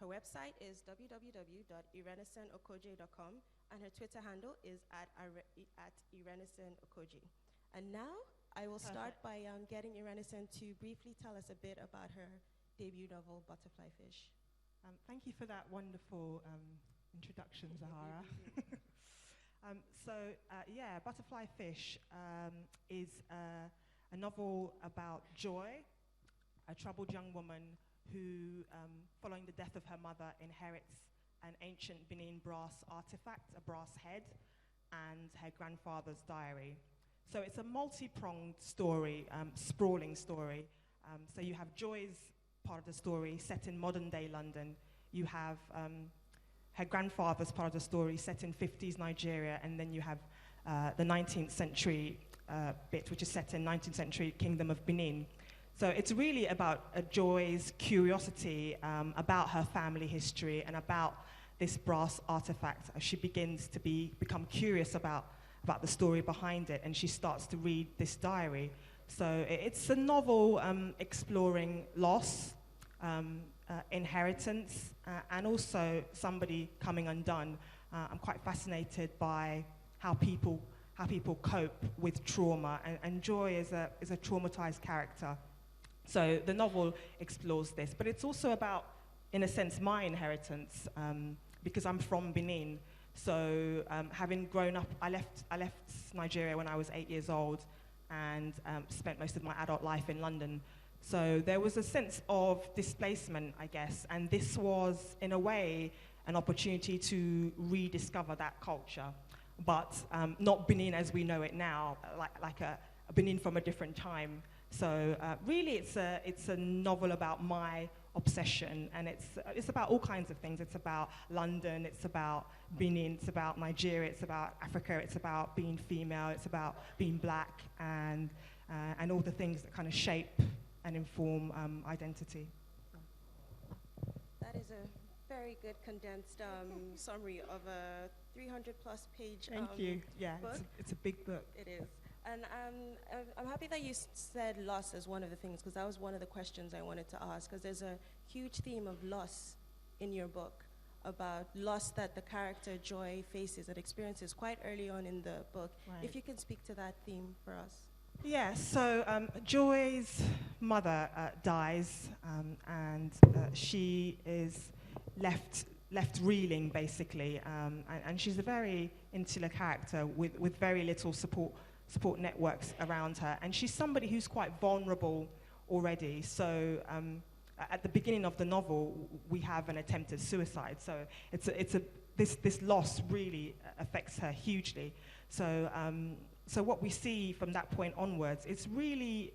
Her website is www.irenisanokoje.com, and her Twitter handle is at irenisanokoje. And now I will start by getting Irenison to briefly tell us a bit about her debut novel, Butterfly Fish. Thank you for that wonderful introduction, Zahara. Butterfly Fish is a novel about Joy, a troubled young woman who, following the death of her mother, inherits an ancient Benin brass artifact, a brass head, and her grandfather's diary. So it's a multi-pronged story, sprawling story. So you have Joy's part of the story set in modern-day London. You have her grandfather's part of the story set in 50s Nigeria, and then you have the 19th century bit, which is set in 19th century Kingdom of Benin. So it's really about Joy's curiosity about her family history and about this brass artifact as she begins to become curious about the story behind it, and she starts to read this diary. So it's a novel exploring loss, inheritance, and also somebody coming undone. I'm quite fascinated by how people cope with trauma, and Joy is a traumatized character. So the novel explores this, but it's also about, in a sense, my inheritance, because I'm from Benin. So having grown up, I left Nigeria when I was 8 years old, and spent most of my adult life in London. So there was a sense of displacement, I guess, and this was, in a way, an opportunity to rediscover that culture, but not Benin as we know it now, like a Benin from a different time. So really, it's a novel about my obsession, and it's about all kinds of things. It's about London, it's about Benin, it's about Nigeria, it's about Africa, it's about being female, it's about being black, and all the things that kind of shape and inform identity. That is a very good condensed summary of a 300-plus page Thank you. Yeah, book. It's a big book. It is. And I'm happy that you said loss as one of the things, because that was one of the questions I wanted to ask, because there's a huge theme of loss in your book, about loss that the character Joy faces and experiences quite early on in the book. Right. If you can speak to that theme for us. Yeah, so Joy's mother dies, and she is left reeling, basically, and she's a very insular character with very little support networks around her, and she's somebody who's quite vulnerable already. So at the beginning of the novel, we have an attempted suicide. So this loss really affects her hugely. So what we see from that point onwards is really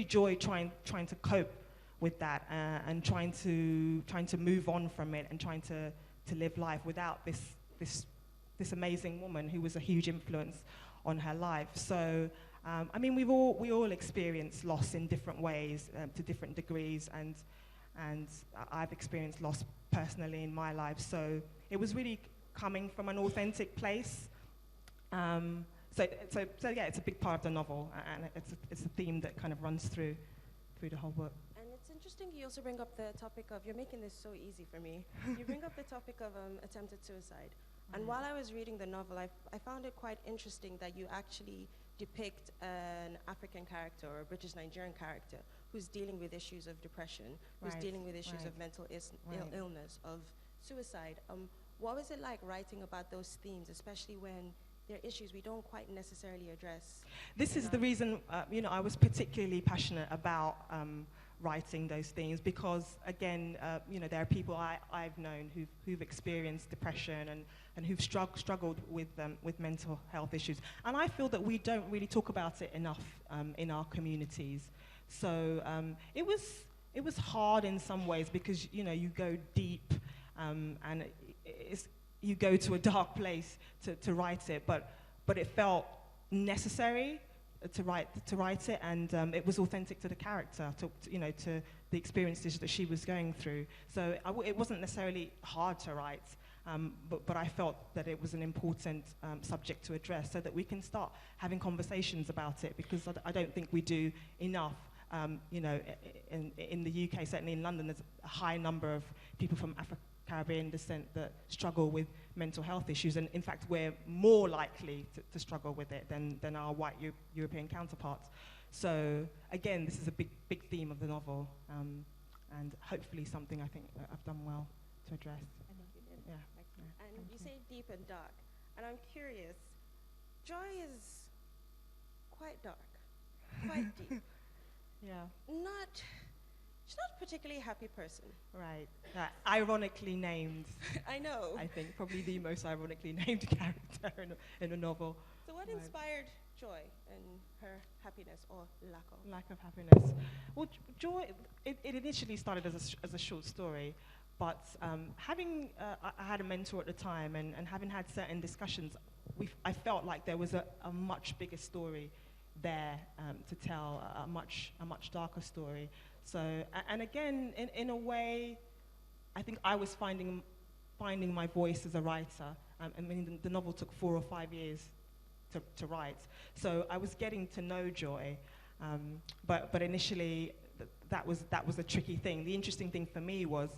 Joy trying to cope with that, and trying to move on from it, and trying to live life without this amazing woman who was a huge influence on her life. So, I mean, we all experience loss in different ways, to different degrees, and I've experienced loss personally in my life. So it was really coming from an authentic place. So yeah, it's a big part of the novel, and it's a theme that kind of runs through the whole book. And it's interesting you also bring up the topic of, you're making this so easy for me, you bring up the topic of attempted suicide. And while I was reading the novel, I found it quite interesting that you actually depict an African character or a British Nigerian character who's dealing with issues of depression, who's dealing with issues of mental illness, of suicide. What was it like writing about those themes, especially when they're issues we don't quite necessarily address? This is the reason, I was particularly passionate about writing those themes, because again, there are people I've known who've experienced depression and who've struggled with mental health issues, and I feel that we don't really talk about it enough in our communities. So it was hard in some ways, because you go deep, and you go to a dark place to write it, but it felt necessary to write it, and it was authentic to the character, to the experiences that she was going through. So it wasn't necessarily hard to write, but I felt that it was an important subject to address, so that we can start having conversations about it, because I don't think we do enough You know, in the UK, certainly in London, there's a high number of people from Caribbean descent that struggle with mental health issues, and in fact we're more likely to struggle with it than our white European counterparts. So again, this is a big theme of the novel, and hopefully something I think I've done well to address. I think you did. Yeah. Excellent. Yeah, And thank you you. say deep and dark, and I'm curious. Joy is quite dark, quite deep. Yeah. She's not a particularly happy person. Right. Ironically named, I know. I think, probably the most ironically named character in a novel. So what Right. inspired Joy and her happiness or lack of? Lack of happiness. Well, Joy, it initially started as a short story, but I had a mentor at the time, and having had certain discussions, I felt like there was a much bigger story there to tell, a much darker story. So, and again, in a way, I think I was finding my voice as a writer. I mean, the novel took 4 or 5 years to write. So I was getting to know Joy, but initially that was a tricky thing. The interesting thing for me was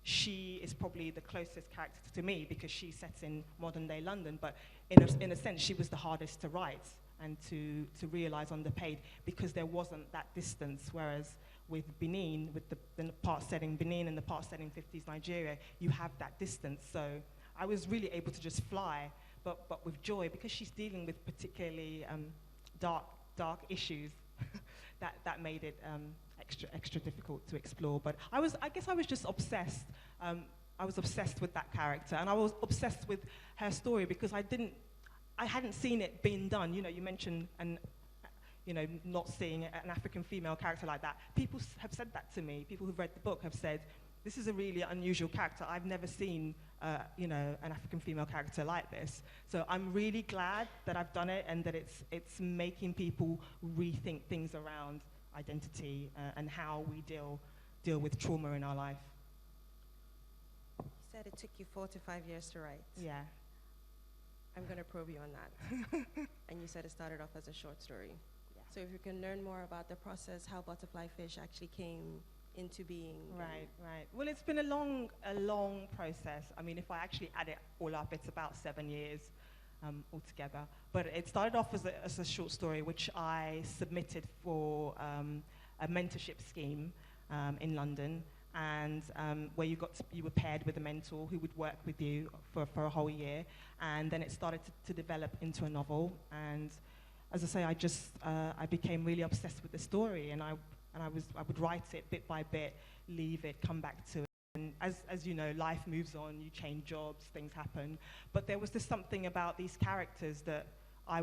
she is probably the closest character to me because she's set in modern day London, but in a sense she was the hardest to write and to realize on the page because there wasn't that distance, whereas with Benin, with the part setting Benin and the part setting 50s Nigeria, you have that distance. So I was really able to just fly. But with Joy, because she's dealing with particularly dark issues, that made it extra difficult to explore. But I guess I was just obsessed. I was obsessed with that character, and I was obsessed with her story because I hadn't seen it being done. You know, you mentioned not seeing an African female character like that. People have said that to me. People who've read the book have said, this is a really unusual character. I've never seen, an African female character like this. So I'm really glad that I've done it and that it's making people rethink things around identity and how we deal with trauma in our life. You said it took you 4 to 5 years to write. Yeah. I'm going to probe you on that. And you said it started off as a short story. Yeah. So if you can learn more about the process, how Butterfly Fish actually came into being. Right. Well, it's been a long process. I mean, if I actually add it all up, it's about 7 years altogether. But it started off as a short story, which I submitted for a mentorship scheme in London, and where you were paired with a mentor who would work with you for a whole year, and then it started to develop into a novel. And as I say, I became really obsessed with the story, and I would write it bit by bit, leave it, come back to it. And as you know, life moves on, you change jobs, things happen. But there was just something about these characters that I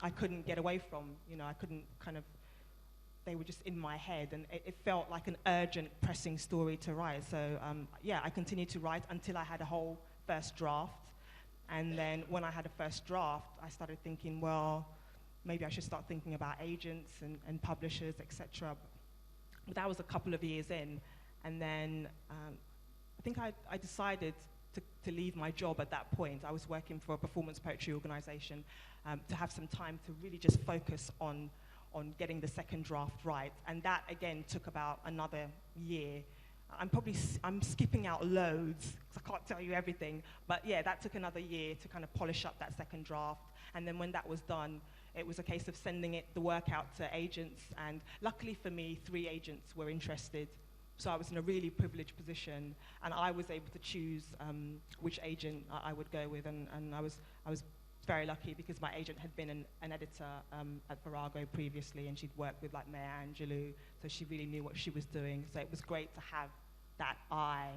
couldn't get away from. You know, I couldn't they were just in my head, and it felt like an urgent, pressing story to write. So I continued to write until I had a whole first draft. And then when I had a first draft, I started thinking, well, maybe I should start thinking about agents and publishers, etc. But that was a couple of years in. And then I think I decided to leave my job at that point. I was working for a performance poetry organization to have some time to really just focus on getting the second draft right. And that, again, took about another year. I'm skipping out loads, because I can't tell you everything. But yeah, that took another year to kind of polish up that second draft. And then when that was done, it was a case of sending the work out to agents. And luckily for me, 3 agents were interested. So I was in a really privileged position, and I was able to choose which agent I would go with. And I was very lucky because my agent had been an editor at Virago previously, and she'd worked with like Maya Angelou, so she really knew what she was doing. So it was great to have that eye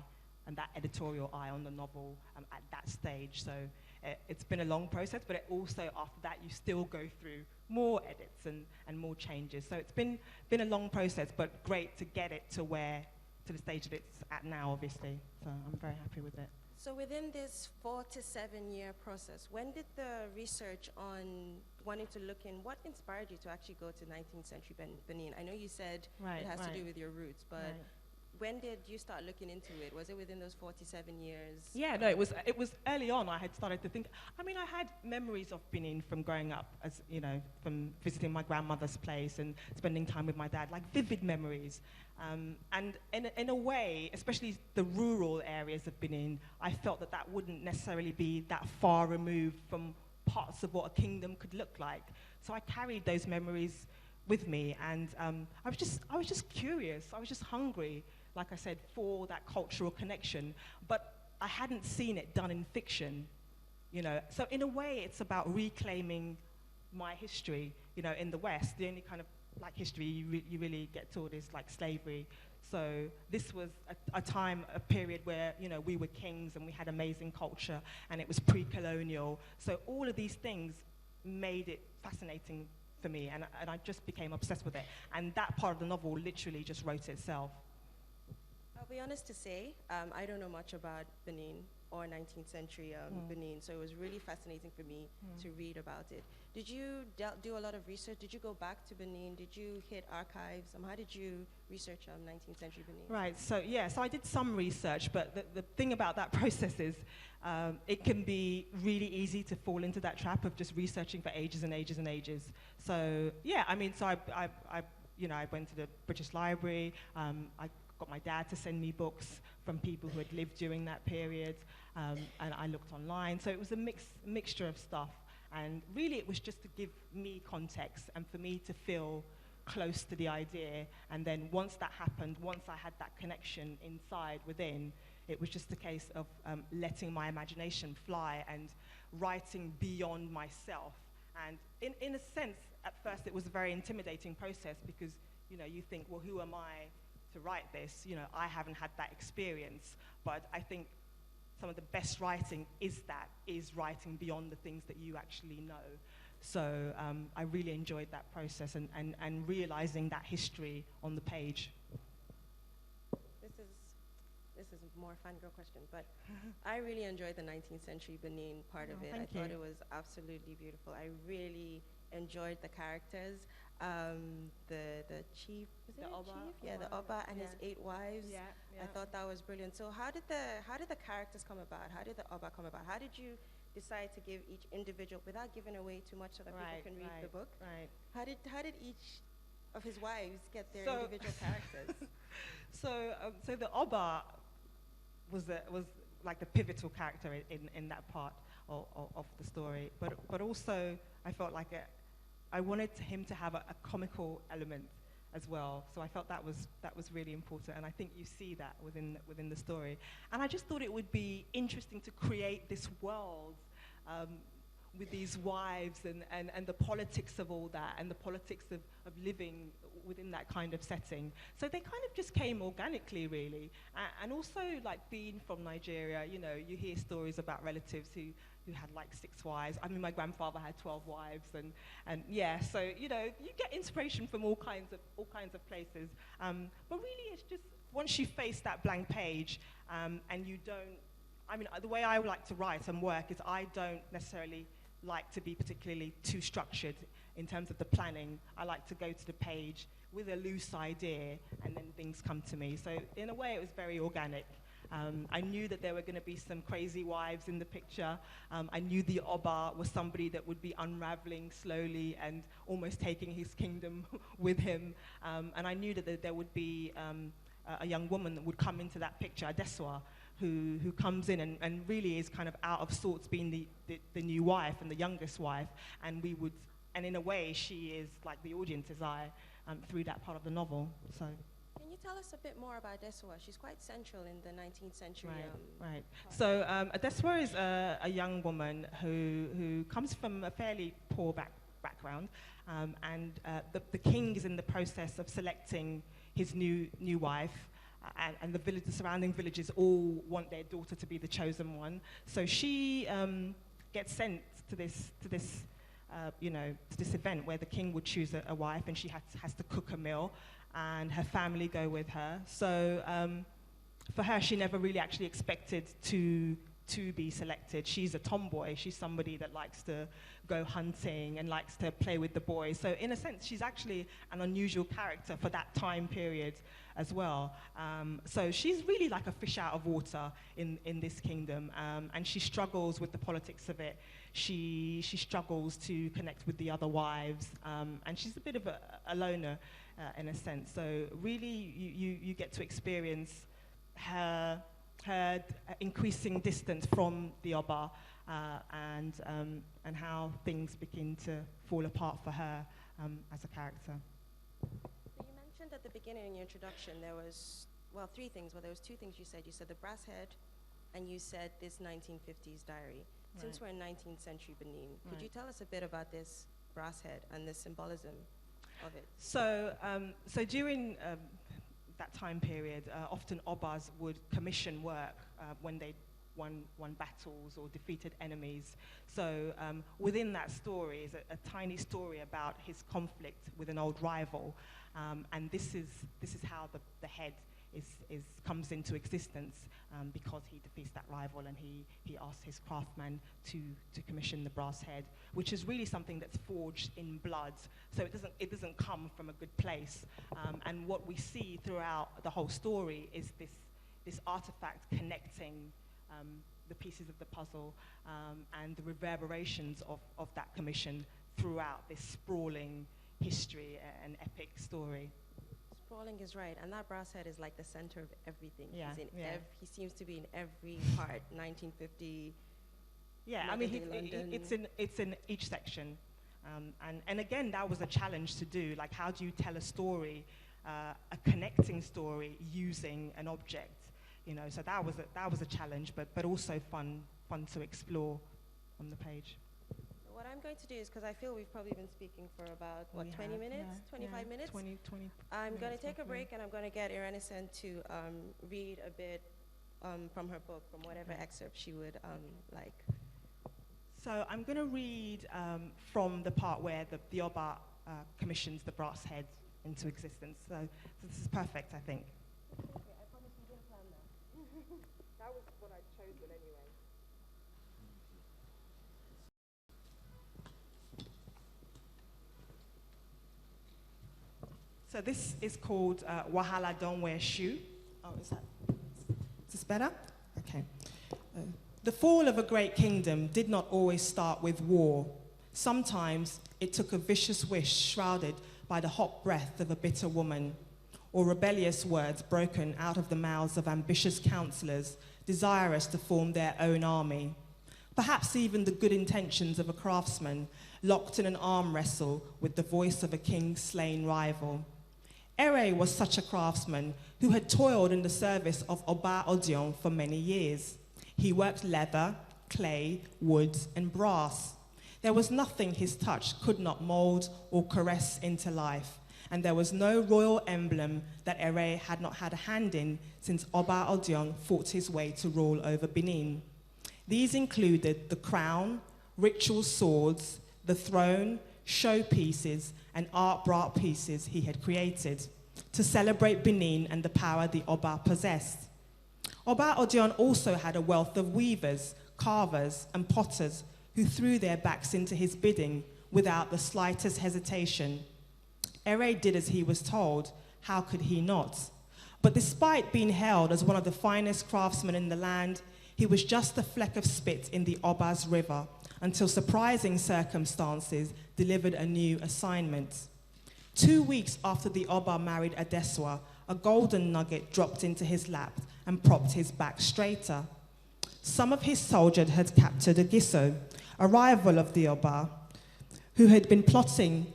and that editorial eye on the novel at that stage. So it's been a long process, but it also, after that, you still go through more edits and more changes. So it's been a long process, but great to get it to the stage that it's at now, obviously. So I'm very happy with it. So within this 4 to 7 year process, when did the research on wanting to look in, what inspired you to actually go to 19th century Benin? I know you said it has to do with your roots, but when did you start looking into it? Was it within those 47 years? Yeah, no, it was early on. I had started to think. I mean, I had memories of Benin from growing up, as you know, from visiting my grandmother's place and spending time with my dad, like vivid memories. And in a way, especially the rural areas of Benin, I felt that that wouldn't necessarily be that far removed from parts of what a kingdom could look like. So I carried those memories with me, and I was just curious. I was just hungry, like I said, for that cultural connection. But I hadn't seen it done in fiction, you know. So in a way, it's about reclaiming my history, you know, in the West. The only kind of like history you really get taught is like slavery. So this was a time, a period where, you know, we were kings and we had amazing culture, and it was pre-colonial. So all of these things made it fascinating for me, and I just became obsessed with it. And that part of the novel literally just wrote itself. I'll be honest to say, I don't know much about Benin or 19th century Benin, so it was really fascinating for me to read about it. Did you do a lot of research? Did you go back to Benin? Did you hit archives? How did you research 19th century Benin? Right, so yeah, so I did some research, but the thing about that process is it can be really easy to fall into that trap of just researching for ages and ages and ages. So yeah, I mean, so I went to the British Library. I got my dad to send me books from people who had lived during that period, and I looked online. So it was a mixture of stuff, and really it was just to give me context and for me to feel close to the idea. And then once that happened, once I had that connection inside within, it was just a case of letting my imagination fly and writing beyond myself. And in a sense, at first it was a very intimidating process because, you know, you think, well, who am I to write this? You know, I haven't had that experience. But I think some of the best writing is writing beyond the things that you actually know. So I really enjoyed that process and realizing that history on the page. This is a more fangirl question, but I really enjoyed the 19th century Benin part of it. I thought it was absolutely beautiful. I really enjoyed the characters. The chief, was it Oba? Chief? Yeah, the Oba and his 8 wives. Yeah. I thought that was brilliant. So how did the characters come about? How did the Oba come about? How did you decide to give each individual, without giving away too much so that people can read the book? Right. How did each of his wives get their individual characters? So the Oba was like the pivotal character in that part of the story, but also I felt like I wanted him to have a comical element as well. So I felt that was really important, and I think you see that within the story. And I just thought it would be interesting to create this world with these wives and the politics of all that, and the politics of living within that kind of setting. So they kind of just came organically, really. And also, like, being from Nigeria, you know, you hear stories about relatives who had like 6 wives. I mean, my grandfather had 12 wives, and yeah, so, you know, you get inspiration from all kinds of places. But really, it's just once you face that blank page, and you don't, I mean, the way I like to write and work is I don't necessarily like to be particularly too structured in terms of the planning. I like to go to the page with a loose idea, and then things come to me. So in a way, it was very organic. I knew that there were going to be some crazy wives in the picture. I knew the Oba was somebody that would be unraveling slowly and almost taking his kingdom with him. And I knew that there would be a young woman that would come into that picture, Adesua, who comes in and really is kind of out of sorts, being the new wife and the youngest wife. And in a way, she is like the audience's eye through that part of the novel. So. Can you tell us a bit more about Adesua? She's quite central in the 19th century. Right. So Adesua is a young woman who comes from a fairly poor background, and the king is in the process of selecting his new wife, and the surrounding villages all want their daughter to be the chosen one. So she gets sent to this event where the king would choose a wife, and she has to cook a meal, and her family go with her. So for her, she never really actually expected to to be selected. She's a tomboy. She's somebody that likes to go hunting and likes to play with the boys. So in a sense, she's actually an unusual character for that time period as well. So she's really like a fish out of water in this kingdom, and she struggles with the politics of it. She struggles to connect with the other wives, and she's a bit of a loner in a sense. So really, you get to experience her increasing distance from the Oba, and how things begin to fall apart for her as a character. So you mentioned at the beginning in your introduction there was, well, three things. Well, there was two things you said. You said the brass head, and you said this 1950s diary. Right. Since we're in 19th century Benin, could Right. you tell us a bit about this brass head and the symbolism of it? So during that time period, often Obas would commission work when they won battles or defeated enemies. So within that story is a tiny story about his conflict with an old rival, and this is how the head comes into existence, because he defeats that rival, and he asks his craftsman to commission the brass head, which is really something that's forged in blood. So it doesn't come from a good place. And what we see throughout the whole story is this artifact connecting the pieces of the puzzle, and the reverberations of that commission throughout this sprawling history and epic story. Sprawling is right, and that brass head is like the center of everything. Yeah, He's in yeah. he seems to be in every part. 1950. Yeah, I mean, London. it's in each section, and again, that was a challenge to do. Like, how do you tell a story, a connecting story using an object? You know, so that was a challenge, but also fun to explore on the page. What I'm going to do is, because I feel we've probably been speaking for about, what, 20 minutes, 25 minutes? 20 I'm going to minutes take a roughly. break, and I'm going to get Irenesen to read a bit from her book, from whatever Okay. excerpt she would like. So I'm going to read from the part where the Oba commissions the brass head into existence. So this is perfect, I think. Okay, I promise you didn't plan that. That was what I'd chosen anyway. So this is called Wahala Don't Wear Shoe. Oh, is this better? Okay. The fall of a great kingdom did not always start with war. Sometimes it took a vicious wish shrouded by the hot breath of a bitter woman, or rebellious words broken out of the mouths of ambitious counselors desirous to form their own army. Perhaps even the good intentions of a craftsman locked in an arm wrestle with the voice of a king's slain rival. Ere was such a craftsman who had toiled in the service of Oba Odion for many years. He worked leather, clay, wood, and brass. There was nothing his touch could not mold or caress into life, and there was no royal emblem that Ere had not had a hand in since Oba Odion fought his way to rule over Benin. These included the crown, ritual swords, the throne, showpieces, and art pieces he had created to celebrate Benin and the power the Oba possessed. Oba Odion also had a wealth of weavers, carvers, and potters who threw their backs into his bidding without the slightest hesitation. Ere did as he was told. How could he not? But despite being hailed as one of the finest craftsmen in the land, he was just a fleck of spit in the Oba's river until surprising circumstances delivered a new assignment. 2 weeks after the Oba married Adeswa, a golden nugget dropped into his lap and propped his back straighter. Some of his soldiers had captured Ogiso, a rival of the Oba, who had been plotting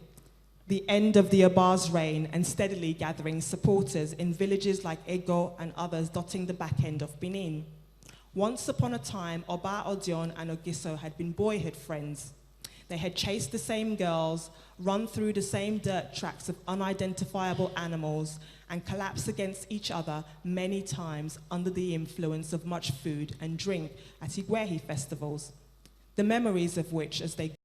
the end of the Oba's reign and steadily gathering supporters in villages like Ego and others dotting the back end of Benin. Once upon a time, Oba Odion and Ogiso had been boyhood friends. They had chased the same girls, run through the same dirt tracks of unidentifiable animals, and collapsed against each other many times under the influence of much food and drink at Igwehi festivals, the memories of which, as they